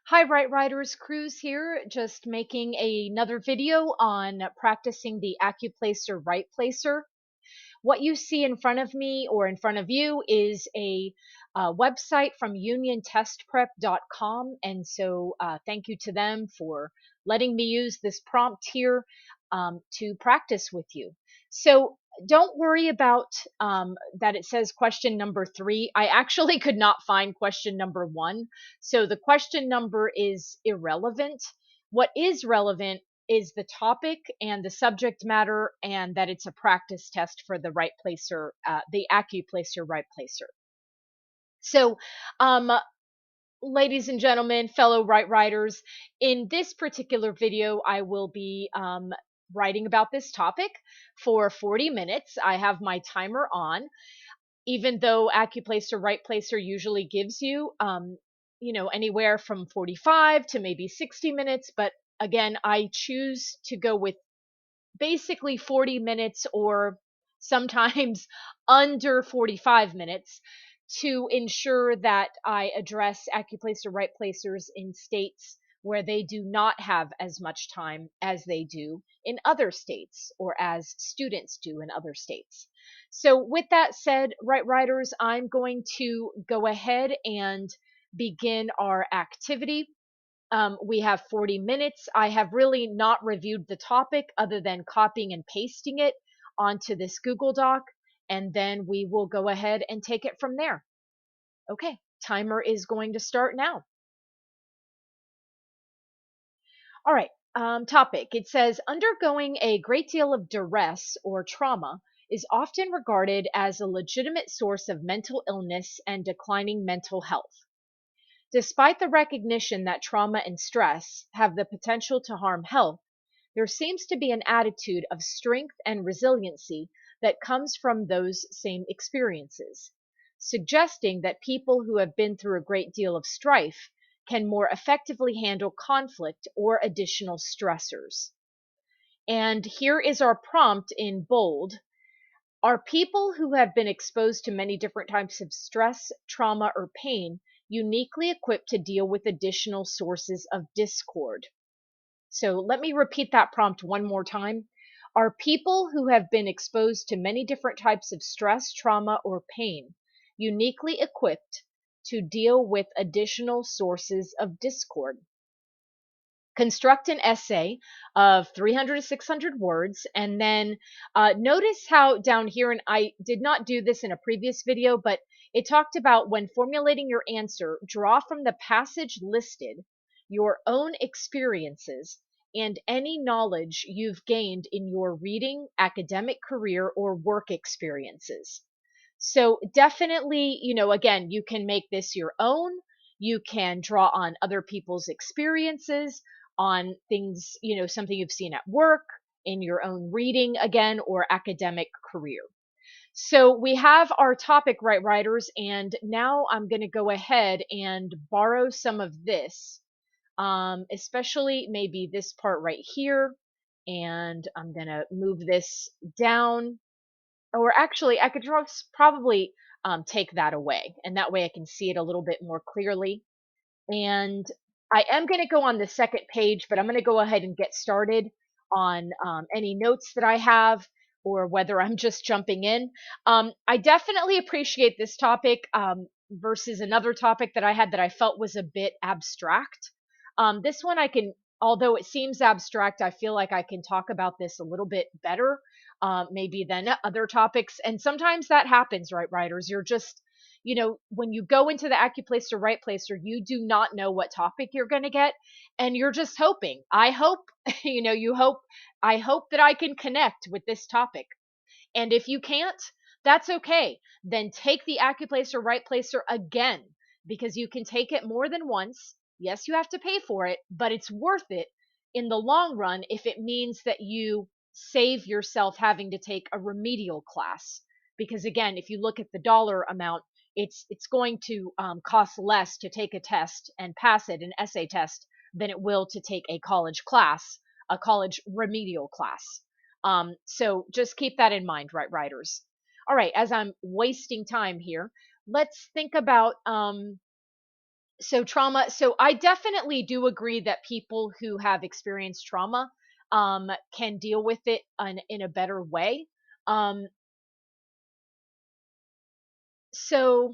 Hi, Right Writers, Cruz here, just making another video on practicing the Accuplacer Writeplacer. What you see in front of me or in front of you is a website from uniontestprep.com. And so thank you to them for letting me use this prompt here to practice with you. So don't worry about that it says question number 3. I actually could not find question number 1. So the question number is irrelevant. What is relevant is the topic and the subject matter, and that it's a practice test for the right placer, the Accuplacer right placer. So, um, ladies and gentlemen, fellow right writers, in this particular video, I will be writing about this topic for 40 minutes. I have my timer on, even though Accuplacer right placer usually gives you, anywhere from 45 to maybe 60 minutes, but again, I choose to go with basically 40 minutes or sometimes under 45 minutes to ensure that I address Accuplacer right placers in states where they do not have as much time as they do in other states or as students do in other states. So, with that said, right writers, I'm going to go ahead and begin our activity. We have 40 minutes. I have really not reviewed the topic other than copying and pasting it onto this Google Doc, and then we will go ahead and take it from there. Okay, timer is going to start now. All right, topic. It says undergoing a great deal of duress or trauma is often regarded as a legitimate source of mental illness and declining mental health. Despite the recognition that trauma and stress have the potential to harm health, there seems to be an attitude of strength and resiliency that comes from those same experiences, suggesting that people who have been through a great deal of strife can more effectively handle conflict or additional stressors. And here is our prompt in bold. Are people who have been exposed to many different types of stress, trauma, or pain uniquely equipped to deal with additional sources of discord? So let me repeat that prompt one more time. Are people who have been exposed to many different types of stress, trauma, or pain uniquely equipped to deal with additional sources of discord? Construct an essay of 300 to 600 words, and then notice how down here, and I did not do this in a previous video, but it talked about when formulating your answer, draw from the passage listed your own experiences and any knowledge you've gained in your reading, academic career, or work experiences. So definitely, again, you can make this your own. You can draw on other people's experiences, on things, something you've seen at work, in your own reading, again, or academic career. So we have our topic, right, writers, and now I'm going to go ahead and borrow some of this, especially maybe this part right here. And I'm going to move this down, or actually, I could just probably take that away, and that way I can see it a little bit more clearly. And I am going to go on the second page, but I'm going to go ahead and get started on any notes that I have, or whether I'm just jumping in. I definitely appreciate this topic versus another topic that I had that I felt was a bit abstract. This one I can, although it seems abstract, I feel like I can talk about this a little bit better, maybe than other topics. And sometimes that happens, right, writers? You're just, when you go into the Accuplacer right placer, you do not know what topic you're going to get. And you're just hoping. I hope, you hope, I hope that I can connect with this topic. And if you can't, that's okay. Then take the Accuplacer right placer again, because you can take it more than once. Yes, you have to pay for it, but it's worth it in the long run if it means that you save yourself having to take a remedial class. Because again, if you look at the dollar amount, it's going to cost less to take a test and pass it, an essay test, than it will to take a college class, a college remedial class. So just keep that in mind, right, writers? All right, as I'm wasting time here, let's think about So trauma, so I definitely do agree that people who have experienced trauma can deal with it in a better way. Um so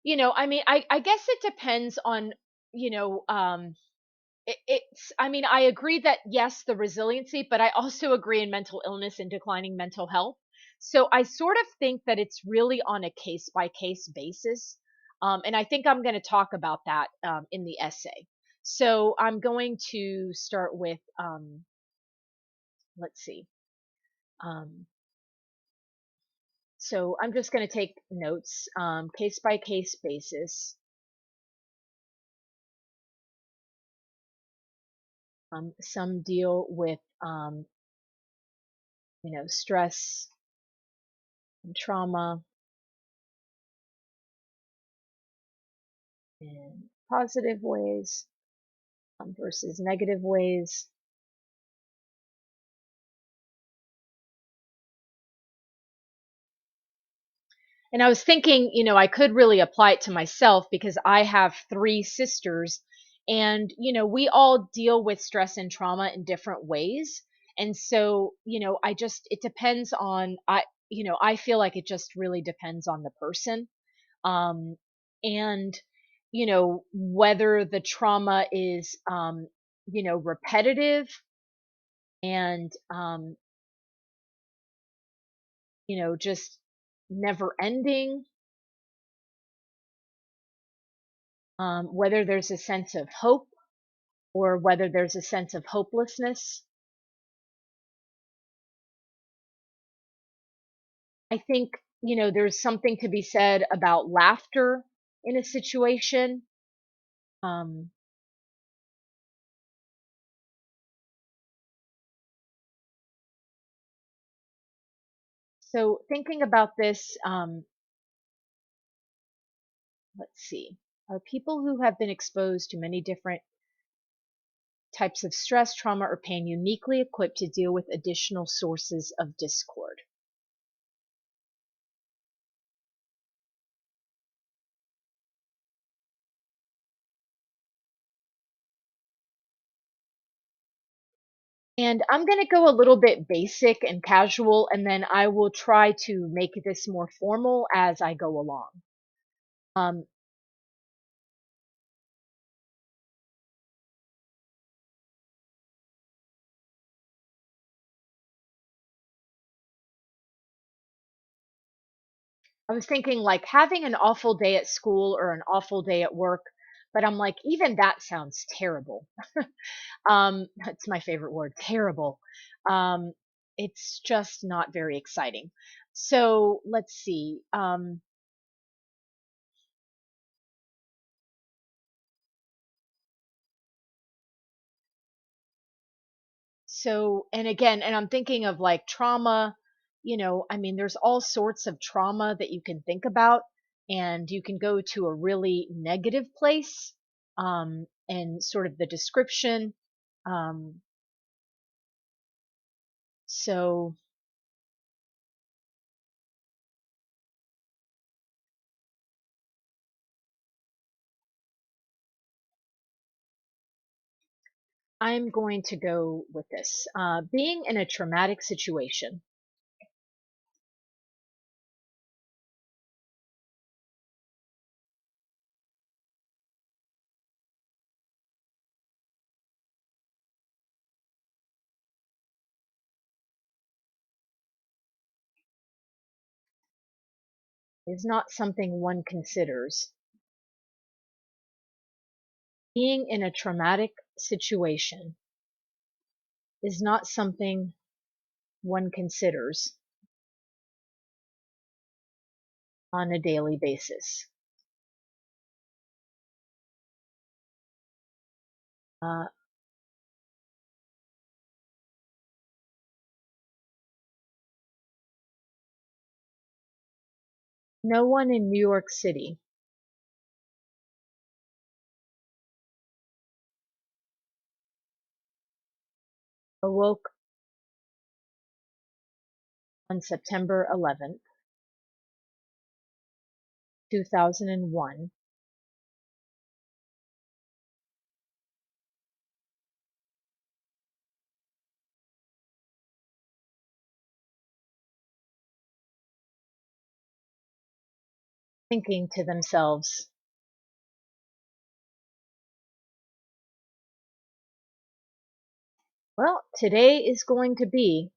I mean, I guess it depends on, you know, I mean, I agree that yes, the resiliency, but I also agree in mental illness and declining mental health. So I sort of think that it's really on a case by case basis. And I think I'm going to talk about that in the essay. So I'm going to start with, let's see. Um, so I'm just going to take notes, case by case basis. Some deal with, stress and trauma in positive ways, versus negative ways. And I was thinking, I could really apply it to myself because I have three sisters, and, we all deal with stress and trauma in different ways. And so, it depends on, I feel like it just really depends on the person. Um, and, whether the trauma is, repetitive and, just never ending, whether there's a sense of hope or whether there's a sense of hopelessness. I think, there's something to be said about laughter in a situation. Um, so thinking about this, let's see. Are people who have been exposed to many different types of stress, trauma, or pain uniquely equipped to deal with additional sources of discord? And I'm going to go a little bit basic and casual, and then I will try to make this more formal as I go along. Um, I was thinking like having an awful day at school or an awful day at work, but I'm like, even that sounds terrible. That's my favorite word, terrible. Um, it's just not very exciting. So let's see. And again, and I'm thinking of like trauma, I mean, there's all sorts of trauma that you can think about, and you can go to a really negative place, and sort of the description. Um, so I'm going to go with this. Being in a traumatic situation is not something one considers. Being in a traumatic situation is not something one considers on a daily basis. Uh, no one in New York City awoke on September 11th, 2001, thinking to themselves, well, today is going to be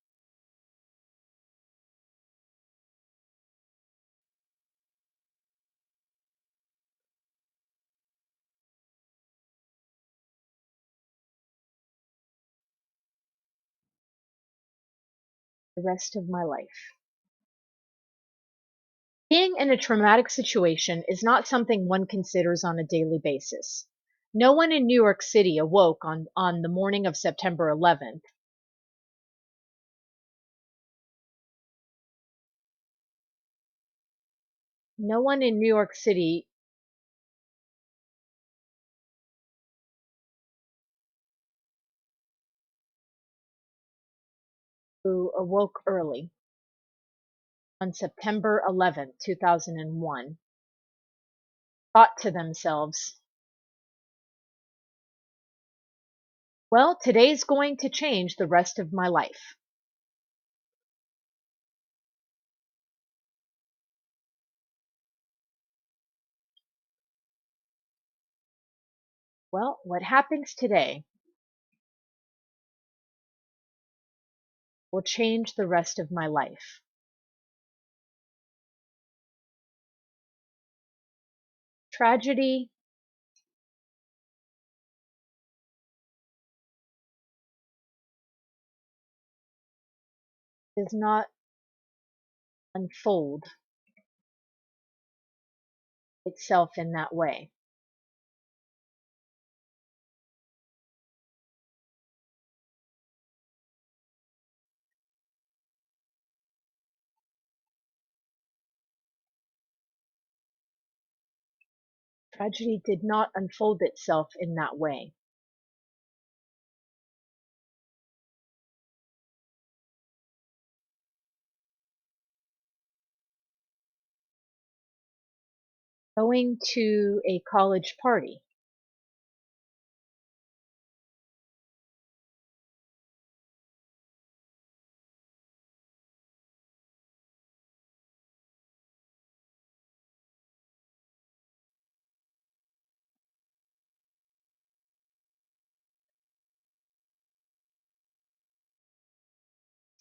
the rest of my life. Being in a traumatic situation is not something one considers on a daily basis. No one in New York City awoke on the morning of September 11th. No one in New York City who awoke early on September 11th, 2001, thought to themselves, well, today's going to change the rest of my life. Well, what happens today will change the rest of my life. Tragedy does not unfold itself in that way. Tragedy did not unfold itself in that way. Going to a college party.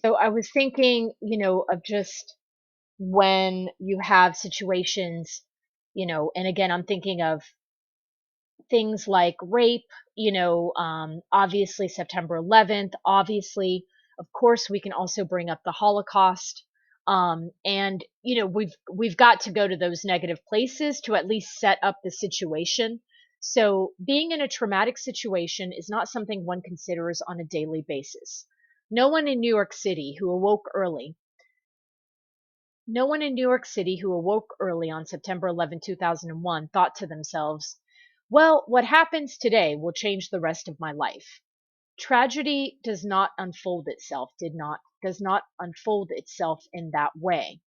So I was thinking, of just when you have situations, and again, I'm thinking of things like rape, obviously September 11th, obviously, of course, we can also bring up the Holocaust. And we've got to go to those negative places to at least set up the situation. So being in a traumatic situation is not something one considers on a daily basis. No one in New York City who awoke early no one in New York City who awoke early on September 11, 2001 thought to themselves, well, what happens today will change the rest of my life. Tragedy does not unfold itself, does not unfold itself in that way.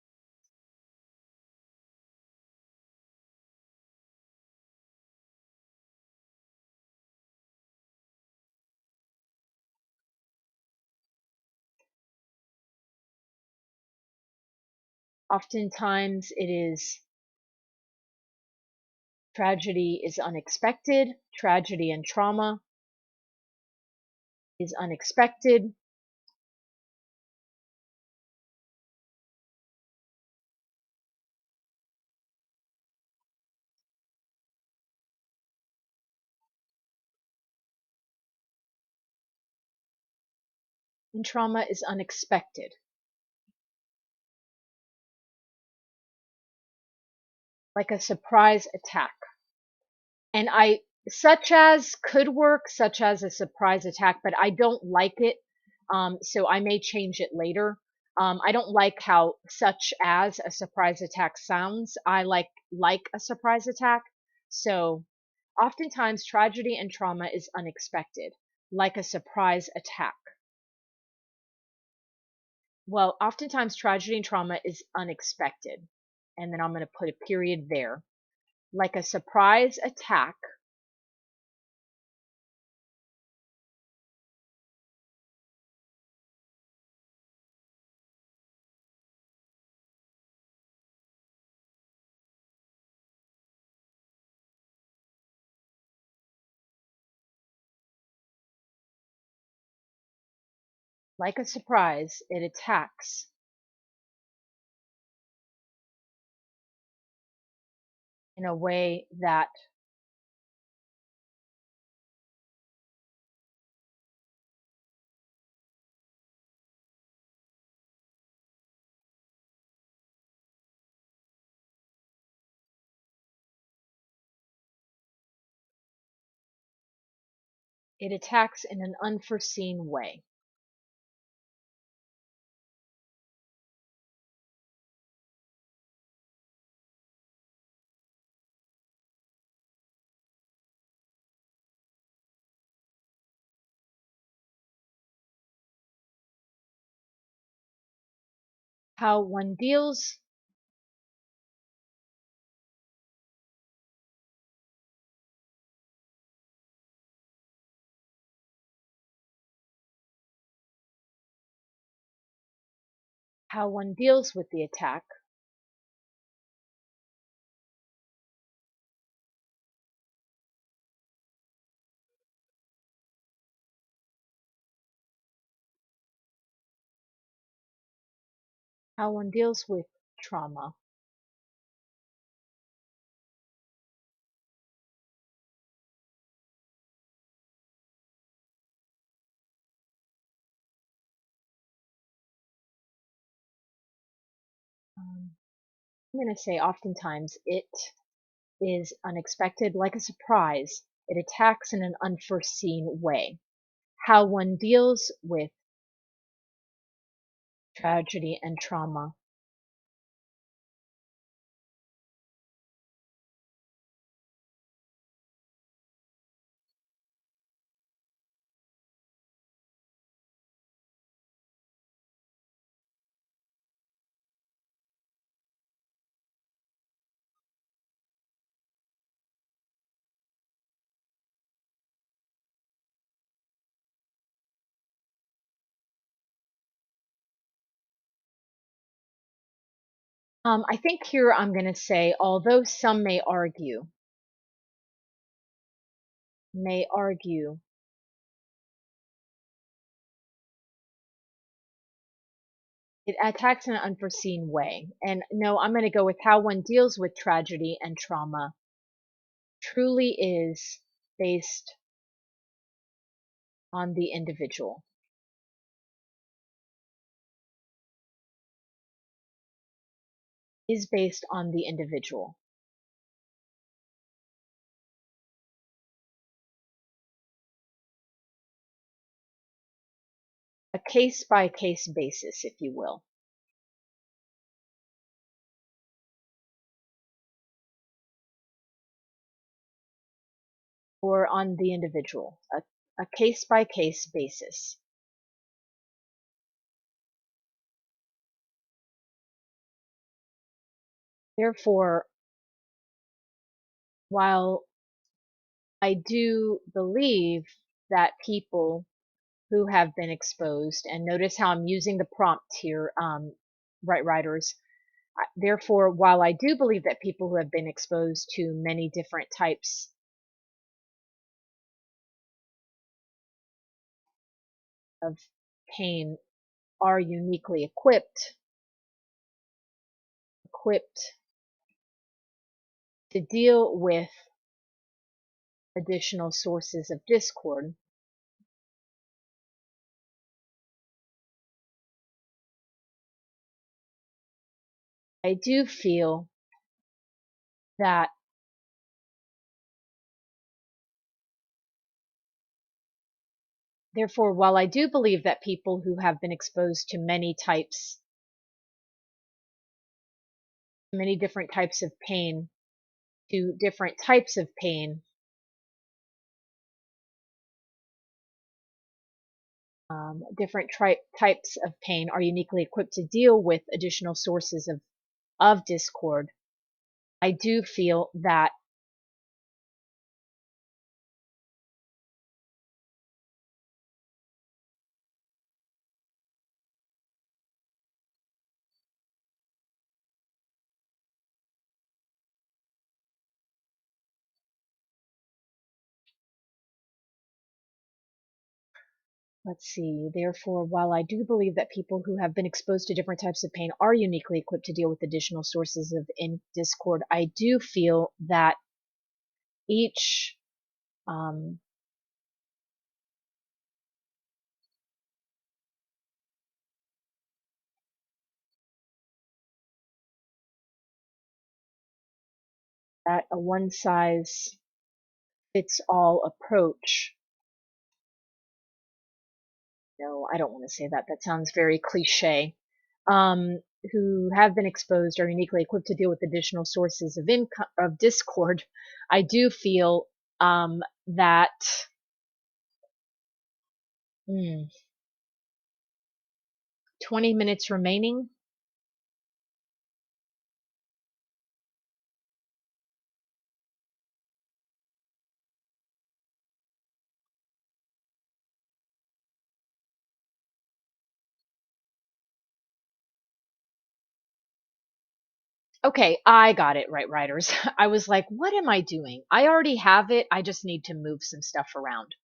Oftentimes it is tragedy is unexpected, tragedy and trauma is unexpected, and trauma is unexpected, like a surprise attack. And I such as could work, such as a surprise attack, but I don't like it. So I may change it later. I don't like how such as a surprise attack sounds. I like a surprise attack. So oftentimes tragedy and trauma is unexpected, like a surprise attack. Well, oftentimes tragedy and trauma is unexpected. And then I'm going to put a period there. Like a surprise attack Like a surprise, it attacks in a way that it attacks in an unforeseen way. How one deals how one deals with the attack, how one deals with trauma. I'm going to say oftentimes it is unexpected, like a surprise. It attacks in an unforeseen way. How one deals with tragedy and trauma I think here I'm going to say, although some may argue, it attacks in an unforeseen way. And no, I'm going to go with how one deals with tragedy and trauma truly is based on the individual. Is based on the individual. A case by case basis, if you will, or on the individual. A case by case basis. Therefore, while I do believe that people who have been exposed, and notice how I'm using the prompt here, right writers. Therefore, while I do believe that people who have been exposed to many different types of pain are uniquely equipped to deal with additional sources of discord, I do feel that therefore, while I do believe that people who have been exposed to many different types of pain, to different types of pain, different types of pain are uniquely equipped to deal with additional sources of discord. I do feel that Let's see. Therefore, while I do believe that people who have been exposed to different types of pain are uniquely equipped to deal with additional sources of discord, I do feel that each um, that a one size fits all approach. No, I don't want to say that. That sounds very cliche. Um, who have been exposed are uniquely equipped to deal with additional sources of income of discord. I do feel that hmm, 20 minutes remaining. Okay, I got it right, writers. I was like, what am I doing? I already have it. I just need to move some stuff around.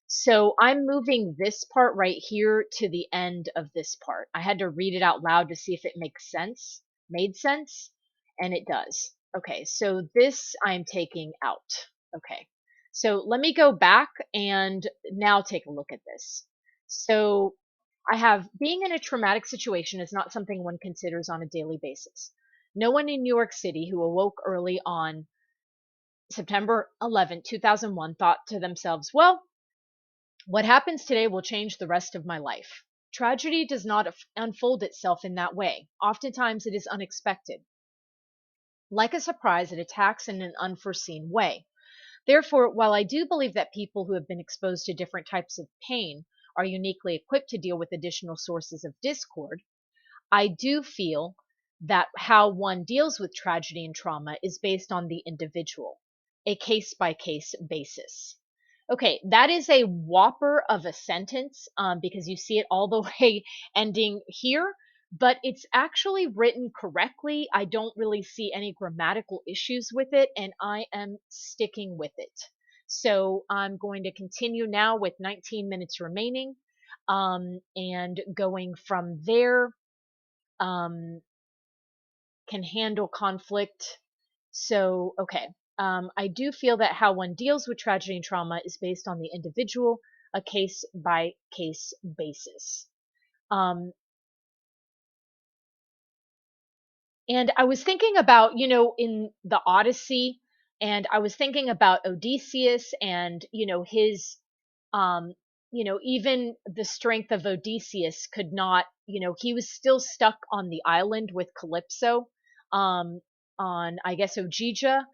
So I'm moving this part right here to the end of this part. I had to read it out loud to see if it makes sense, made sense, and it does. Okay, so this I'm taking out. Okay, so let me go back and now take a look at this. So I have being in a traumatic situation is not something one considers on a daily basis. No one in New York City who awoke early on September 11th, 2001 thought to themselves, well, what happens today will change the rest of my life. Tragedy does not unfold itself in that way. Oftentimes it is unexpected. Like a surprise, it attacks in an unforeseen way. Therefore, while I do believe that people who have been exposed to different types of pain are uniquely equipped to deal with additional sources of discord, I do feel that how one deals with tragedy and trauma is based on the individual, a case by case basis. Okay, that is a whopper of a sentence because you see it all the way ending here, but it's actually written correctly. I don't really see any grammatical issues with it, and I am sticking with it. So I'm going to continue now with 19 minutes remaining and going from there. Um, can handle conflict. So, okay. I do feel that how one deals with tragedy and trauma is based on the individual, a case by case basis. Um, and I was thinking about, in the Odyssey, and I was thinking about Odysseus and, his, um, even the strength of Odysseus could not, he was still stuck on the island with Calypso, um, on, I guess, Ogygia.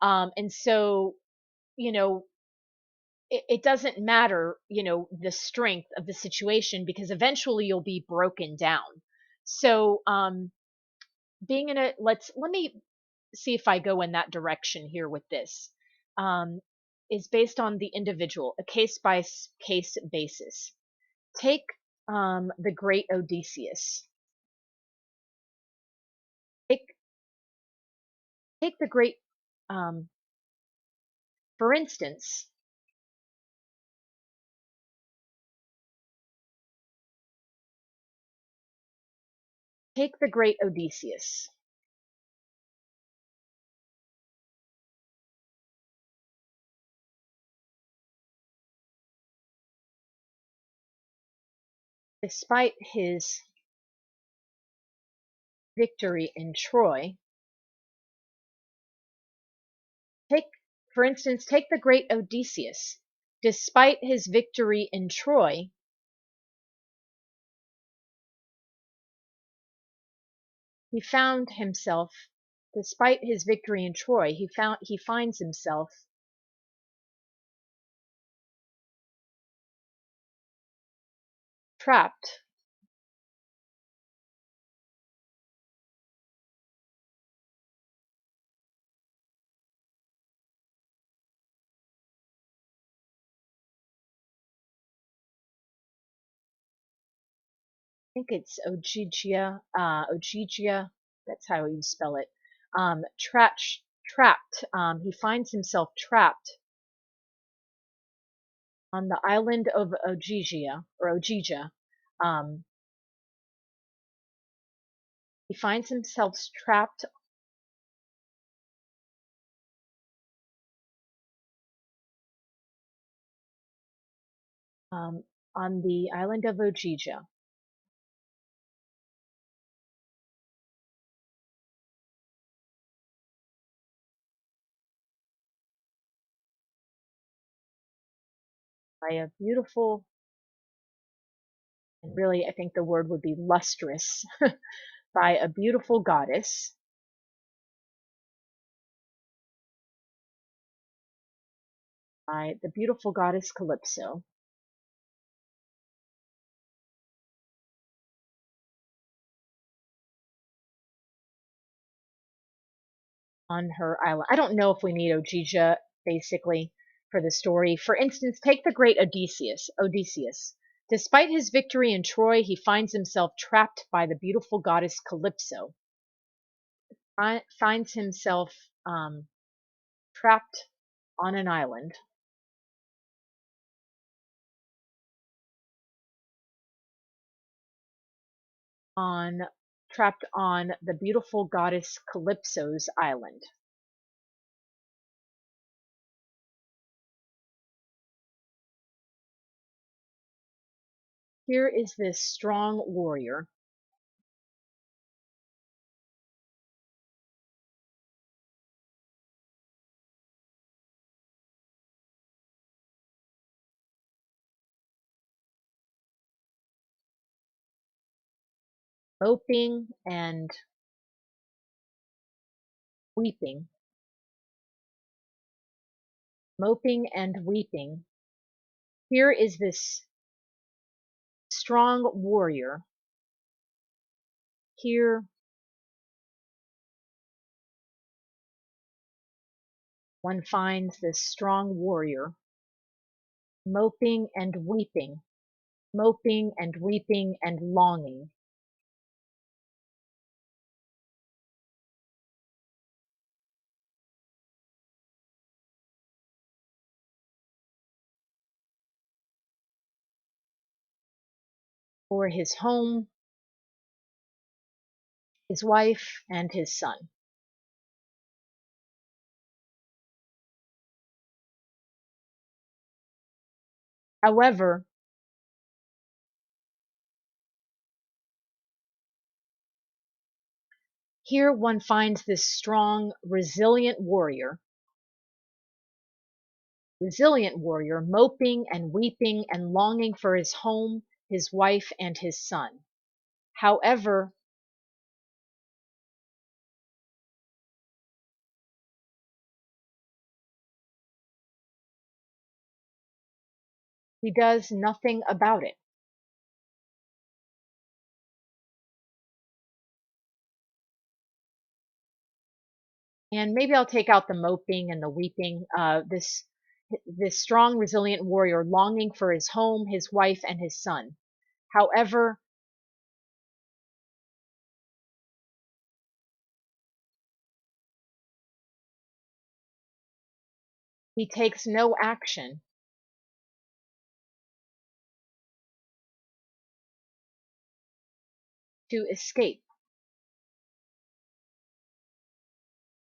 And so, you know, it doesn't matter, the strength of the situation because eventually you'll be broken down. So, being in a, let me see if I go in that direction here with this, um, is based on the individual, a case by case basis. Take the great Odysseus. Take take the great, um, for instance, take the great Odysseus. Despite his victory in Troy, take, for instance, take the great Odysseus. Despite his victory in Troy, he found himself, despite his victory in Troy, he finds himself trapped. I think it's Ogygia. That's how you spell it. Trapped. He finds himself trapped On the island of Ogygia, um, he finds himself trapped um, on the island of Ogygia by a beautiful, and really I think the word would be lustrous, by a beautiful goddess, by the beautiful goddess Calypso, on her island. I don't know if we need Ogygia basically for the story. For instance, take the great Odysseus. Despite his victory in Troy, he finds himself trapped by the beautiful goddess Calypso. Finds himself trapped on an island on trapped on the beautiful goddess Calypso's island. Here is this strong warrior moping and weeping, moping and weeping. Here is this strong warrior. Here one finds this strong warrior moping and weeping, moping and weeping and longing for his home, his wife, and his son. However, here one finds this strong, resilient warrior moping and weeping and longing for his home, his wife, and his son. However, he does nothing about it. And maybe I'll take out the moping and the weeping. This strong, resilient warrior longing for his home, his wife, and his son. However, he takes no action to escape.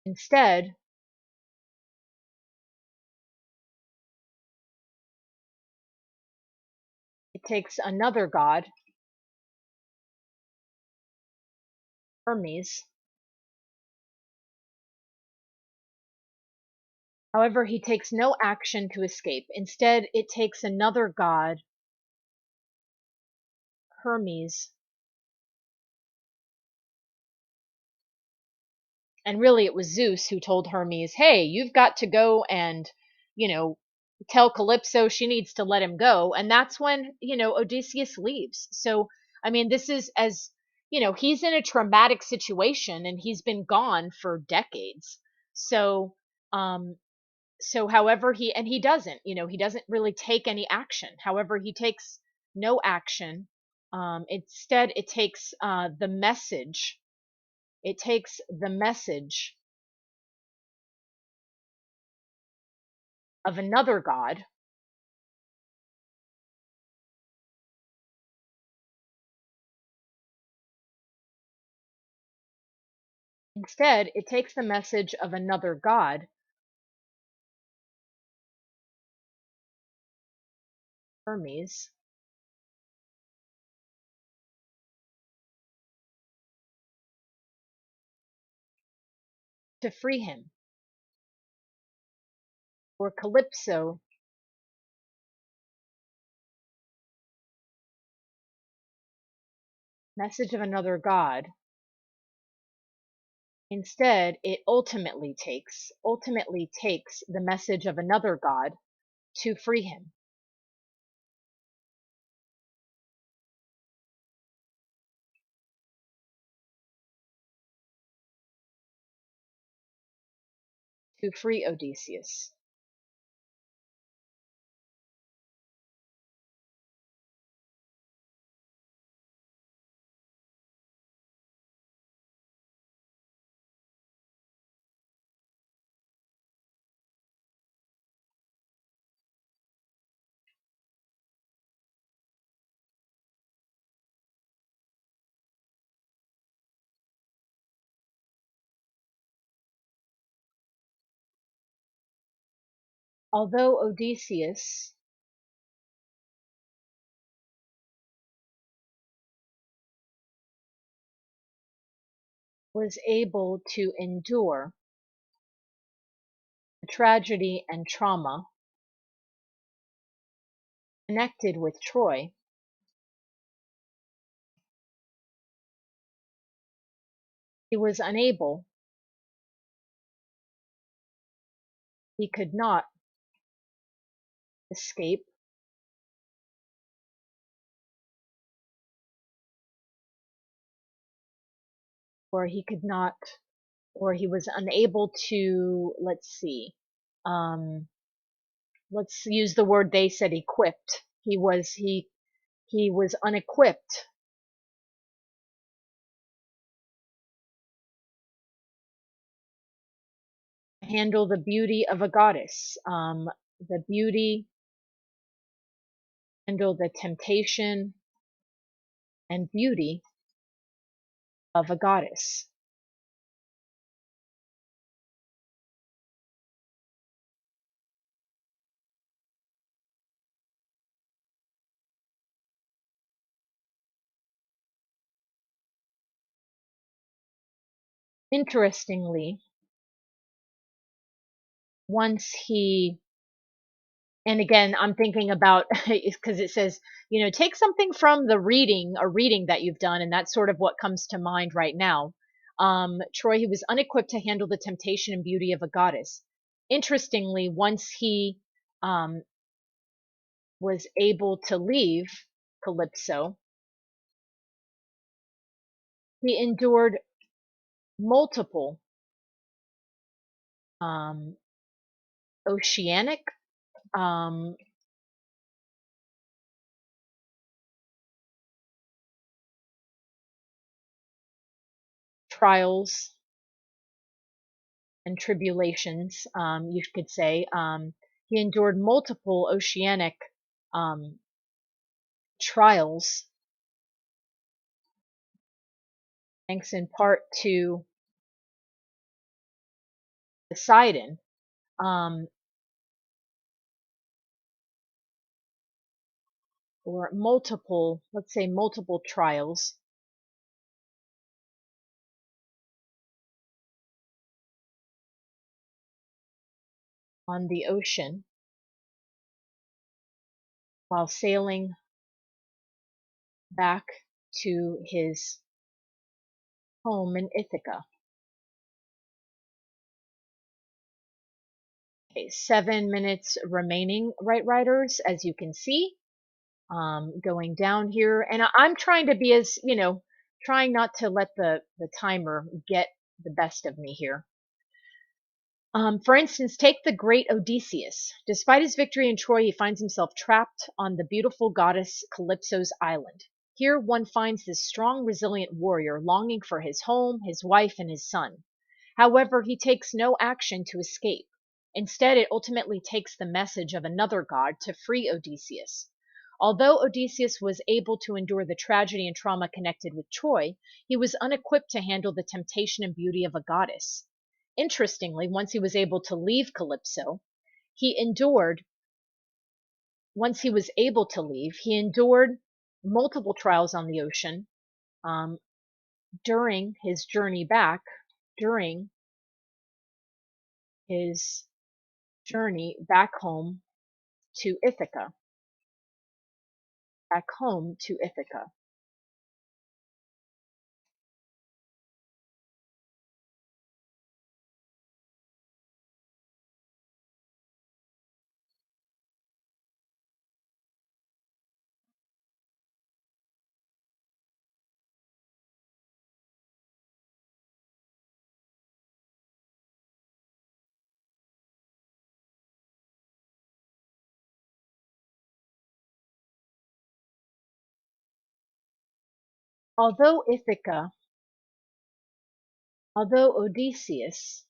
Instead, it takes another god, Hermes. However, he takes no action to escape. Instead, it takes another god, Hermes, and really it was Zeus who told Hermes, "Hey, you've got to go and, you know, tell Calypso she needs to let him go." And that's when, Odysseus leaves. So, I mean, this is as, he's in a traumatic situation and he's been gone for decades. So, um however he doesn't, he doesn't really take any action. However, he takes no action. Instead, it takes the message of another god, Instead, it takes the message of another god, Hermes, to free him, or Calypso, message of another god. Instead, it ultimately takes the message of another god to free him, to free Odysseus. Although Odysseus was able to endure the tragedy and trauma connected with Troy, he was unable, he could not escape, or he could not, or he was unable to, um, let's use the word they said equipped. He was unequipped to handle the beauty of a goddess, the beauty, handle the temptation and beauty of a goddess. Interestingly, once he, and again, I'm thinking about because it says, take something from the reading, a reading that you've done, and that's sort of what comes to mind right now. Troy, he was unequipped to handle the temptation and beauty of a goddess. Interestingly, once he um, was able to leave Calypso, he endured multiple um, oceanic um, trials and tribulations, you could say. He endured multiple oceanic um, trials, thanks in part to Poseidon, um, or multiple, let's say multiple trials on the ocean while sailing back to his home in Ithaca. Okay, 7 minutes remaining, right, writers, as you can see, going down here. And I'm trying to be as, trying not to let the timer get the best of me here. For instance, take the great Odysseus. Despite his victory in Troy, he finds himself trapped on the beautiful goddess Calypso's island. Here, one finds this strong, resilient warrior longing for his home, his wife, and his son. However, he takes no action to escape. Instead, it ultimately takes the message of another god to free Odysseus. Although Odysseus was able to endure the tragedy and trauma connected with Troy, he was unequipped to handle the temptation and beauty of a goddess. Interestingly, he endured, once he was able to leave, he endured multiple trials on the ocean um, during his journey back, during his journey back home to Ithaca, back home to Ithaca. Although Ithaca, although Odysseus,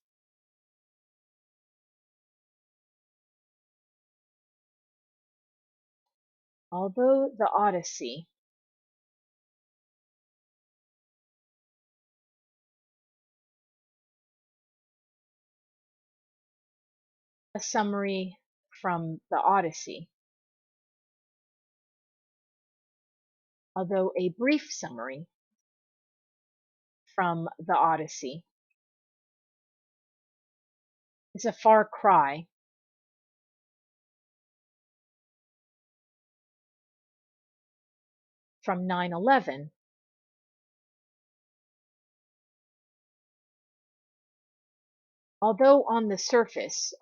although the Odyssey a summary from the Odyssey, although a brief summary from the Odyssey is a far cry from 9/11, although on the surface,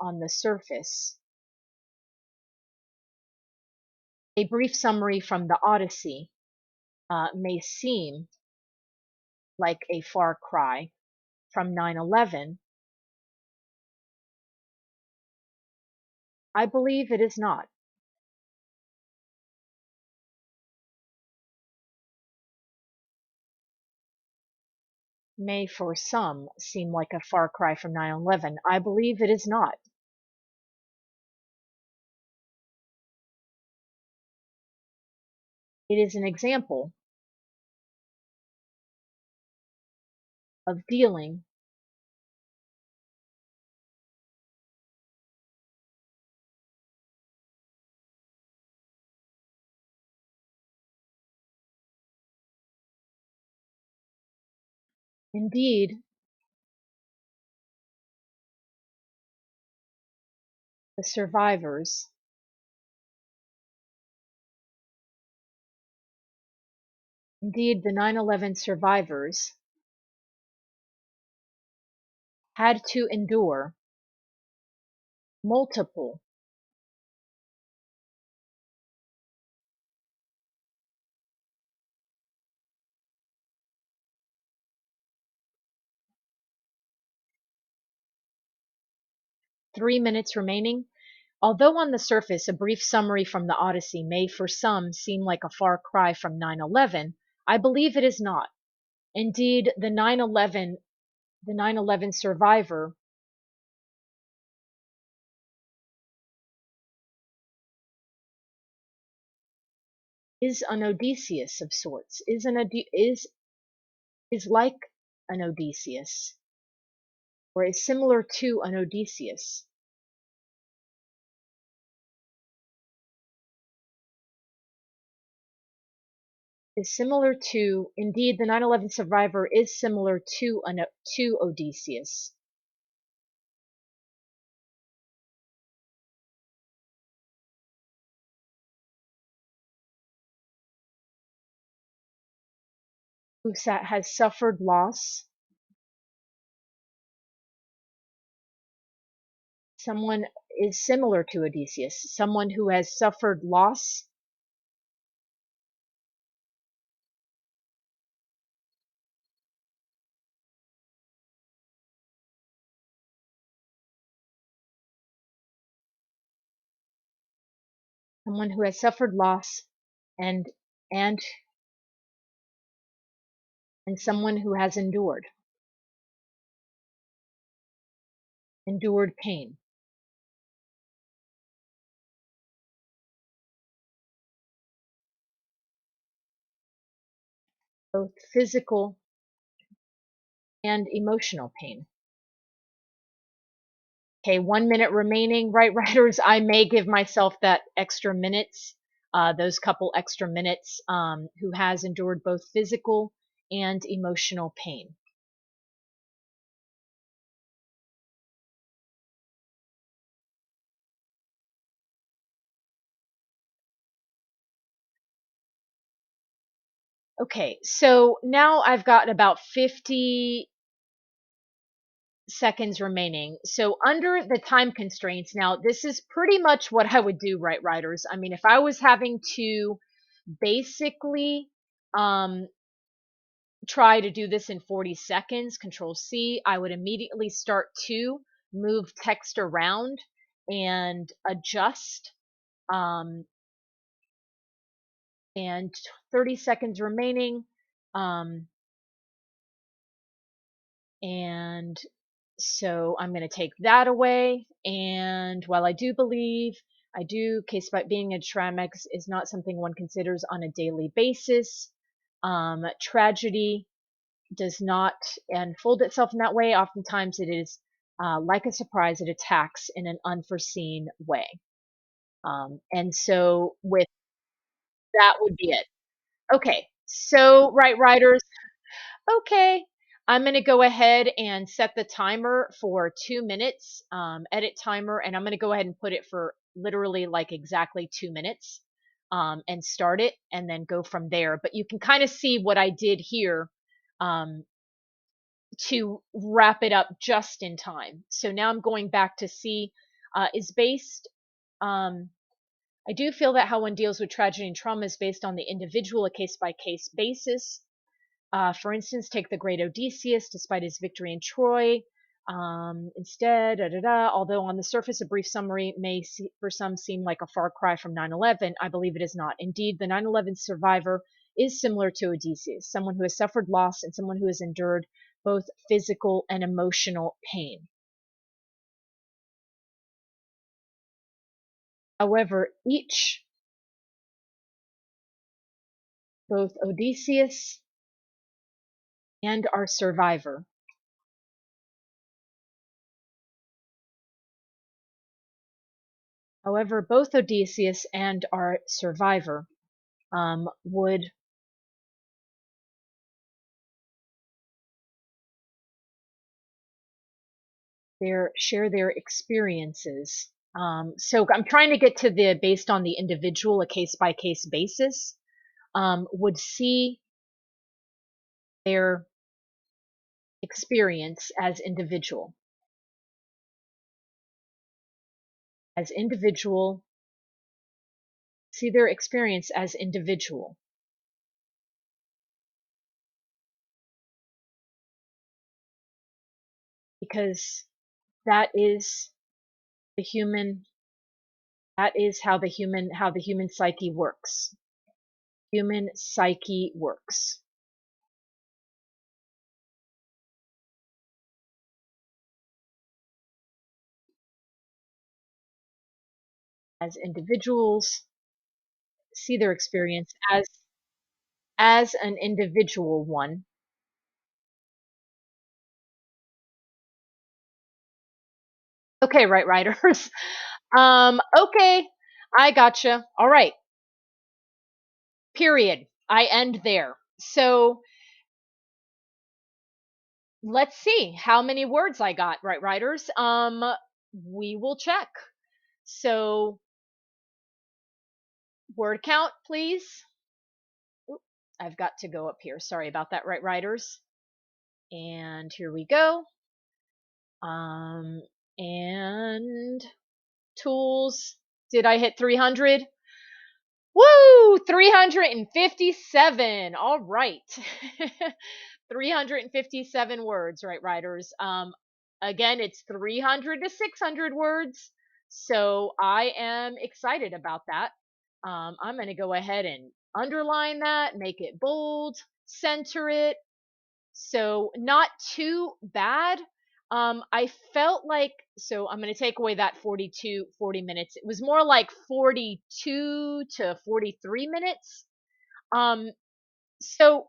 a brief summary from the Odyssey may seem like a far cry from 9/11, I believe it is not. May for some seem like a far cry from 9/11. I believe it is not. It is an example of dealing indeed the survivors indeed the 9/11 survivors had to endure multiple 3 minutes remaining. Although on the surface a brief summary from the Odyssey may for some seem like a far cry from 9/11, I believe it is not. Indeed, the 9/11 survivor is an Odysseus of sorts, is like an Odysseus, or is similar to an Odysseus. Is similar to, indeed, the 9/11 survivor is similar to Odysseus, who has suffered loss. Someone is similar to Odysseus, someone who has suffered loss, someone who has suffered loss, and and and someone who has endured pain. both physical and emotional pain. Okay, 1 minute remaining, right, writers? I may give myself that extra minutes, those couple extra minutes, who has endured both physical and emotional pain. Okay, so now I've got about 50 seconds remaining. So under the time constraints, now this is pretty much what I would do, right, writers? I mean, if I was having to basically um, try to do this in 40 seconds, Control C, I would immediately start to move text around and adjust. Um, and 30 seconds remaining. Um, and so I'm going to take that away. And while I do believe I do case by being a Tramex is not something one considers on a daily basis. Tragedy does not unfold itself in that way. Oftentimes it is like a surprise, it attacks in an unforeseen way. And so with that would be it. Okay. So, right, writers, okay. I'm going to go ahead and set the timer for 2 minutes, edit timer, and I'm going to go ahead and put it for literally like exactly 2 minutes, and start it and then go from there. But you can kind of see what I did here, um, to wrap it up just in time. So now I'm going back to see, is based, um, I do feel that how one deals with tragedy and trauma is based on the individual, a case by case basis. For instance, take the great Odysseus, despite his victory in Troy. Instead, although on the surface a brief summary may for some seem like a far cry from 9/11, I believe it is not. Indeed, the 9/11 survivor is similar to Odysseus, someone who has suffered loss and someone who has endured both physical and emotional pain. However, each, both Odysseus and our survivor, however, both Odysseus and our survivor would share their experiences. So I'm trying to get to the based on the individual, a case by case basis, would see their experience as individual, see their experience as individual, because that is the human, that is how the human psyche works. Human psyche works as individuals, see their experience as an individual one. Okay, right, writers. Okay, I gotcha. All right, period. I end there. So let's see how many words I got, right, writers. We will check. So word count, please. Oop, I've got to go up here. Sorry about that, right, writers. And here we go. Um, and tools. Did I hit 300? Woo! 357. All right. 357 words, right, writers? Again, it's 300 to 600 words. So I am excited about that. I'm going to go ahead and underline that, make it bold, center it. So not too bad. I felt like, so I'm going to take away that 40 minutes. It was more like 42 to 43 minutes. Um, so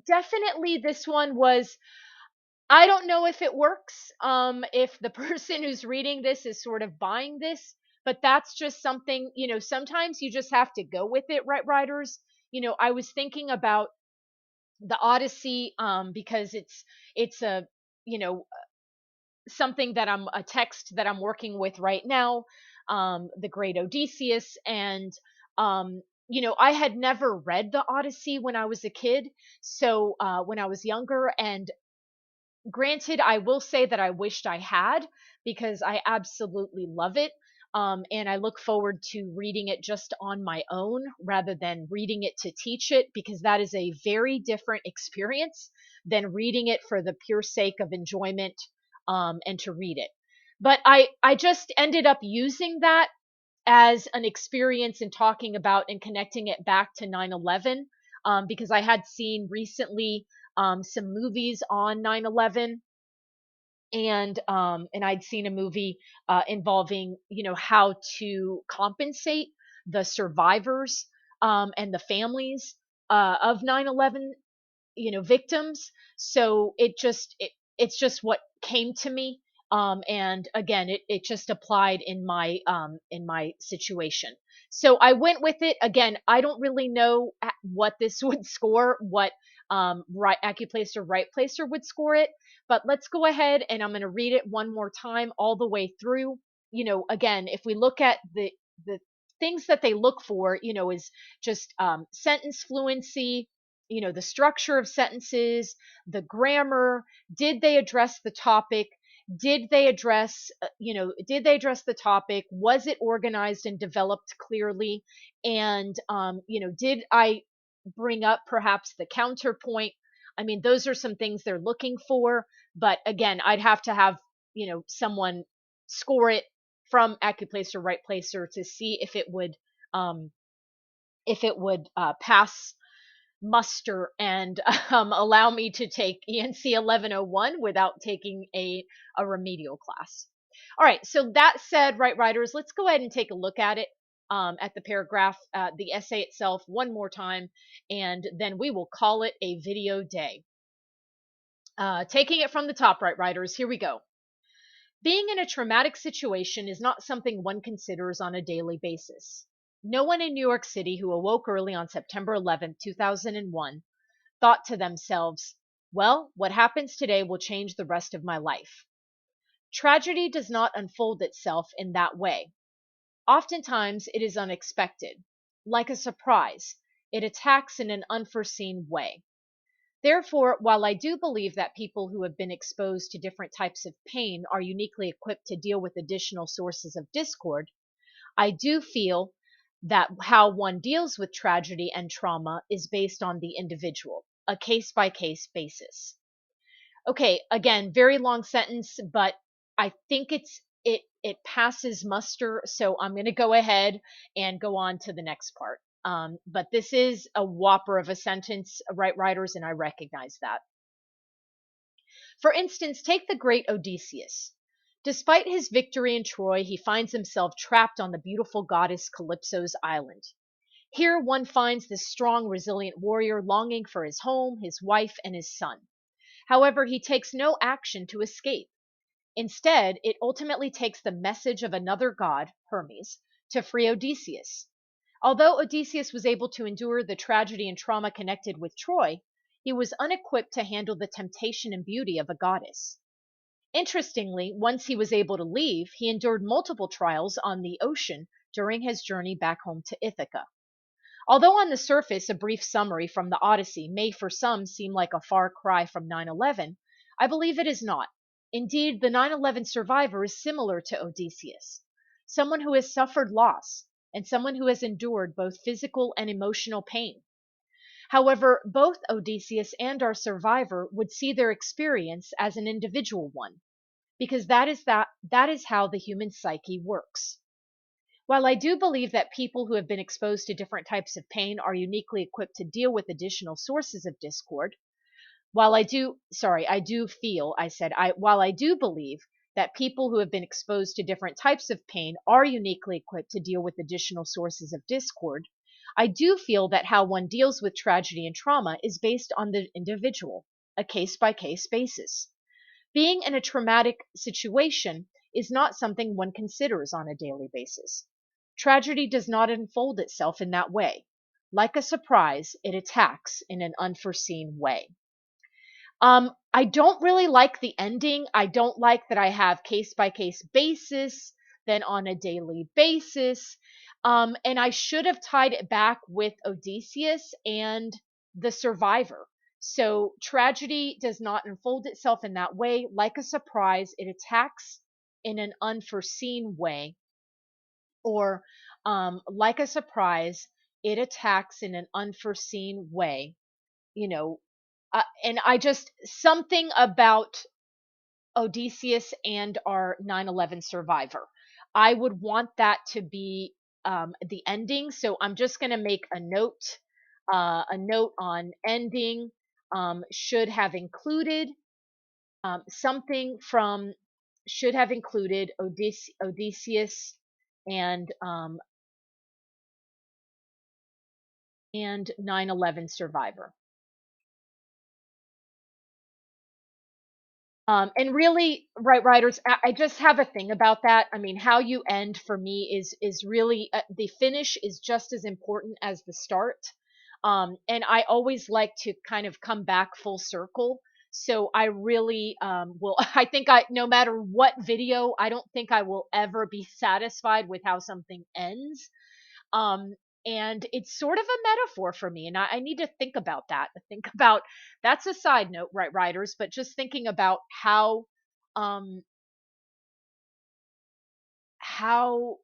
definitely this one was, I don't know if it works, if the person who's reading this is sort of buying this, but that's just something, sometimes you just have to go with it, right, writers? I was thinking about the Odyssey, because it's a, you know, something that I'm a text that I'm working with right now, the Great Odysseus, and I had never read the Odyssey when I was a kid, so when I was younger, and granted, I will say that I wished I had, because I absolutely love it. And I look forward to reading it just on my own rather than reading it to teach it, because that is a very different experience than reading it for the pure sake of enjoyment, and to read it. But I just ended up using that as an experience and talking about and connecting it back to 9/11, because I had seen recently some movies on 9/11, and I'd seen a movie involving, how to compensate the survivors, and the families of 9/11, victims. So it's just what came to me, and again, it just applied in my situation. So I went with it. Again, I don't really know what this would score, what right Accuplacer Right Placer would score it, but let's go ahead and I'm going to read it one more time all the way through. Again, if we look at the things that they look for, is just sentence fluency, the structure of sentences, the grammar. Did they address the topic? Did they address the topic? Was it organized and developed clearly? And did I bring up perhaps the counterpoint? I mean, those are some things they're looking for, but again, I'd have to have, someone score it from Accuplacer Right Placer to see um if it would pass muster and allow me to take ENC 1101 without taking a remedial class. All right, so that said, right, writers, let's go ahead and take a look at it, at the paragraph, the essay itself, one more time, and then we will call it a video day. Taking it from the top, right, writers, here we go. Being in a traumatic situation is not something one considers on a daily basis. No one in New York City who awoke early on September 11, 2001, thought to themselves, well, what happens today will change the rest of my life. Tragedy does not unfold itself in that way. Oftentimes it is unexpected. Like a surprise, it attacks in an unforeseen way. Therefore, while I do believe that people who have been exposed to different types of pain are uniquely equipped to deal with additional sources of discord, I do feel that how one deals with tragedy and trauma is based on the individual, a case by case basis. Okay, again, very long sentence, but I think it passes muster, so I'm going to go ahead and go on to the next part. But this is a whopper of a sentence, right, writers, and I recognize that. For instance, take the great Odysseus. Despite his victory in Troy, he finds himself trapped on the beautiful goddess Calypso's island. Here one finds this strong, resilient warrior longing for his home, his wife, and his son. However, he takes no action to escape. Instead, it ultimately takes the message of another god, Hermes, to free Odysseus. Although Odysseus was able to endure the tragedy and trauma connected with Troy, he was unequipped to handle the temptation and beauty of a goddess. Interestingly, once he was able to leave, he endured multiple trials on the ocean during his journey back home to Ithaca. Although on the surface a brief summary from the Odyssey may for some seem like a far cry from 9/11, I believe it is not. Indeed, the 9/11 survivor is similar to Odysseus, someone who has suffered loss and someone who has endured both physical and emotional pain. However, both Odysseus and our survivor would see their experience as an individual one, because that is how the human psyche works. While I do believe that people who have been exposed to different types of pain are uniquely equipped to deal with additional sources of discord, I do feel, while I do believe that people who have been exposed to different types of pain are uniquely equipped to deal with additional sources of discord, I do feel that how one deals with tragedy and trauma is based on the individual, a case by case basis. Being in a traumatic situation is not something one considers on a daily basis. Tragedy does not unfold itself in that way. Like a surprise, it attacks in an unforeseen way. I don't really like the ending. I don't like that I have case by case basis, then on a daily basis. And I should have tied it back with Odysseus and the survivor. So tragedy does not unfold itself in that way. Like a surprise, it attacks in an unforeseen way, or like a surprise, it attacks in an unforeseen way. You know, and I just something about Odysseus and our 9/11 survivor. I would want that to be the ending. So I'm just going to make a note on ending. Should have included something from should have included Odysseus and 9/11 survivor. And really, right, writers, I just have a thing about that. I mean, how you end for me is really the finish is just as important as the start. And I always like to kind of come back full circle. So I really will. I think no matter what video, I don't think I will ever be satisfied with how something ends. um and it's sort of a metaphor for me, and I need to think about that, think about that's a side note, right, writers, but just thinking about um how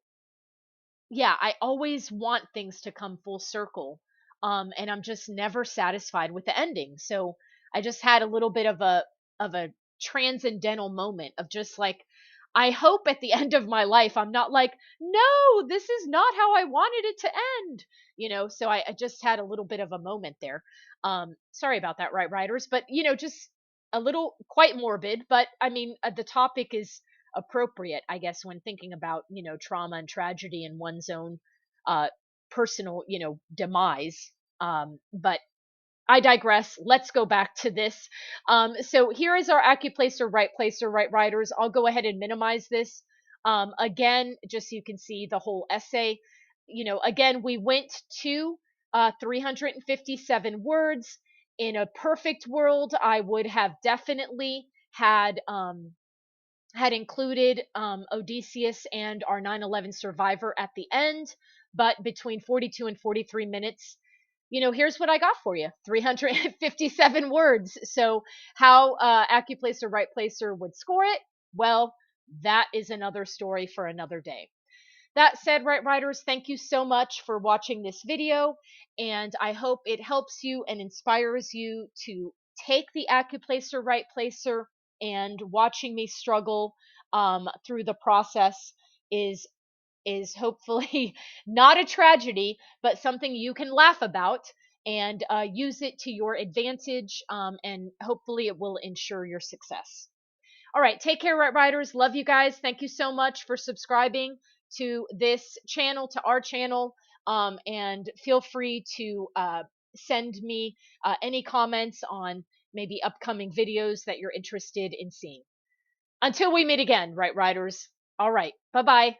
yeah, I always want things to come full circle. And I'm just never satisfied with the ending. So I just had a little bit of a transcendental moment of just like, I hope at the end of my life I'm not like, no, this is not how I wanted it to end. So I just had a little bit of a moment there. Sorry about that, right, writers, but just a little quite morbid, but I mean, the topic is appropriate, I guess, when thinking about, trauma and tragedy in one's own uh, personal, demise. But I digress. Let's go back to this. So here is our Accuplacer Writeplacer, right, writers. I'll go ahead and minimize this. Again, just so you can see the whole essay. Again, we went to 357 words. In a perfect world, I would have definitely had included Odysseus and our 9/11 survivor at the end, but between 42 and 43 minutes, here's what I got for you: 357 words. So, how Accuplacer Writeplacer would score it? Well, that is another story for another day. That said, right, writers, thank you so much for watching this video, and I hope it helps you and inspires you to take the Accuplacer Writeplacer. And watching me struggle through the process is hopefully not a tragedy, but something you can laugh about and use it to your advantage, and hopefully it will ensure your success. All right, take care, right, writers. Love you guys. Thank you so much for subscribing to this channel, to our channel. And feel free to send me any comments on maybe upcoming videos that you're interested in seeing. Until we meet again, right, writers. All right, bye bye.